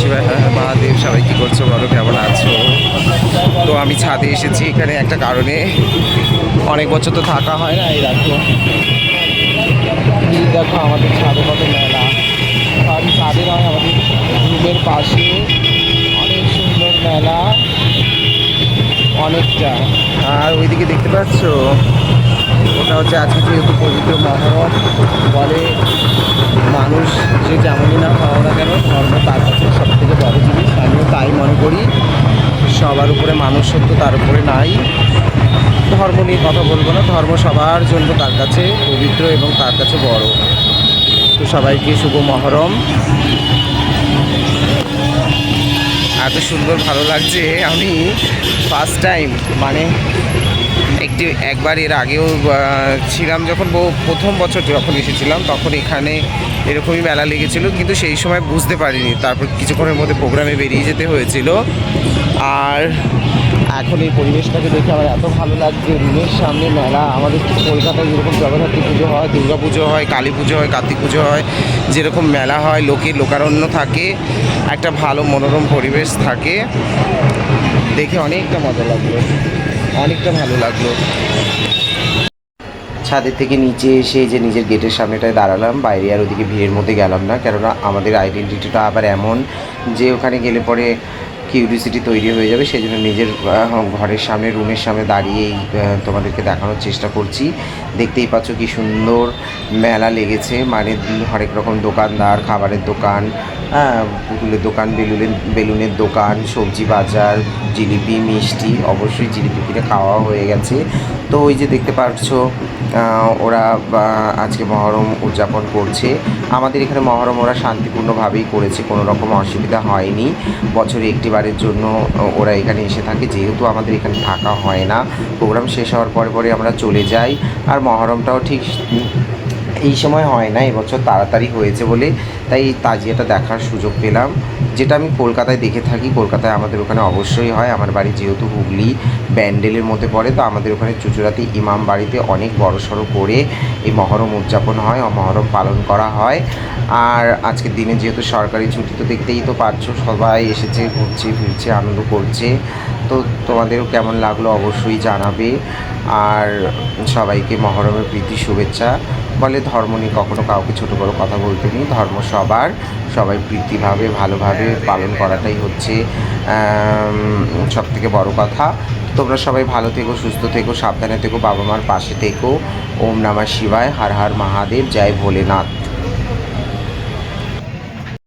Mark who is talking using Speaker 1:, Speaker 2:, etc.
Speaker 1: শিবায়, হর হর মহাদেব। সবাই কী করছো বলো, কেমন আছো? তো আমি ছাদে এসেছি এখানে একটা কারণে, অনেক বছর তো থাকা হয় না। এই দেখো, এই দেখো আমাদের ছাদে কত মেলা। সরি, ছাদে নয়, আমাদের রুমের পাশে অনেক সুন্দর মেলা, অনেকটা। আর ওইদিকে দেখতে পাচ্ছ, ওটা হচ্ছে আজকে যেহেতু পবিত্র মহরম, বলে মানুষ যে যেমনই না খাওয়া না কেন, ধর্ম তার কাছে সব থেকে বড় জিনিস। আমিও তাই মনে করি, সবার উপরে মানুষত্ব, তার উপরে নাই। ধর্ম নিয়ে কথা বলবো না, ধর্ম সবার জন্য তার কাছে পবিত্র এবং তার কাছে বড়। তো সবাইকে শুভ মহরম। এত সুন্দর ভালো লাগছে, আমি ফার্স্ট টাইম মানে একবার এর আগেও ছিলাম, যখন প্রথম বছর যখন এসেছিলাম তখন এখানে এরকমই মেলা লেগেছিল, কিন্তু সেই সময় বুঝতে পারিনি। তারপর কিছুক্ষণের মধ্যে প্রোগ্রামে বেরিয়ে যেতে হয়েছিল। আর এখন এই পরিবেশটাকে দেখে আমার এত ভালো লাগছে। রুমের সামনে মেলা, আমাদের কলকাতায় যেরকম জগদ্ধাত্রী পুজো হয়, দুর্গা পুজো হয়, কালী পুজো হয়, কার্তিক পুজো হয়, যেরকম মেলা হয়, লোকের লোকারণ্য থাকে, একটা ভালো মনোরম পরিবেশ থাকে, দেখে অনেকটা মজা লাগলো, অনেকটা ভালো লাগলো। ছাদের থেকে নিচে এসে যে নিজের গেটের সামনেটায় দাঁড়ালাম, বাইরে আর ওদিকে ভিড়ের মধ্যে গেলাম না, কেননা আমাদের আইডেন্টিটিটা আবার এমন যে ওখানে গেলে পরে কিউরিসিটি তৈরি হয়ে যাবে। সেই জন্য নিজের ঘরের সামনে, রুমের সামনে দাঁড়িয়েই তোমাদেরকে দেখানোর চেষ্টা করছি। দেখতেই পাচ্ছ কি সুন্দর মেলা লেগেছে, মানে হরেক রকম দোকানদার, খাবারের দোকান, পুতুলের দোকান, বেলুনের দোকান, সবজি বাজার, জিলিপি, মিষ্টি। অবশ্যই জিলিপি কিনে খাওয়া হয়ে গেছে। তো ওই যে দেখতে পাচ্ছ, ওরা আজকে মহরম উদযাপন করছে। আমাদের এখানে মহরম ওরা শান্তিপূর্ণভাবেই করেছে, কোনো রকম অসুবিধা হয়নি। বছরে একটি বারের জন্য ওরা এখানে এসে থাকে, যেহেতু আমাদের এখানে থাকা হয় না। প্রোগ্রাম শেষ হওয়ার পরে পরে আমরা চলে যাই। আর মহরমটাও ঠিক এই সময় হয় না, এবছর তাড়াতাড়ি হয়েছে বলে তাই তাজিয়াটা দেখার সুযোগ পেলাম, যেটা আমি কলকাতায় দেখে থাকি। কলকাতায় আমাদের ওখানে অবশ্যই হয়। আমার বাড়ি যেহেতু হুগলি ব্যান্ডেলের মধ্যে পড়ে, তো আমাদের ওখানে চুঁচুড়াতে ইমাম বাড়িতে অনেক বড়সড় করে এই মহরম উদযাপন হয় ও মহরম পালন করা হয়। আর আজকের দিনে যেহেতু সরকারি ছুটি, তো দেখতেই তো পারছো, সবাই এসেছে, ঘুরছে ফিরছে, আনন্দ করছে। তো তোমাদেরও কেমন লাগলো অবশ্যই জানাবে। আর সবাইকে মহরমের প্রীতি শুভেচ্ছা। বলে ধর্ম নিয়ে কখনো কাউকে ছোটো বড়ো কথা বলতে নেই, ধর্ম সবার, সবাই প্রীতিভাবে ভালোভাবে পালন করাটাই হচ্ছে সবথেকে বড় কথা। তোমরা সবাই ভালো থেকো, সুস্থ থেকো, সাবধানে থেকো, বাবা মার পাশে থেকো। ওম নমঃ শিবায়, হর হর মহাদেব, জয় ভোলেনাথ।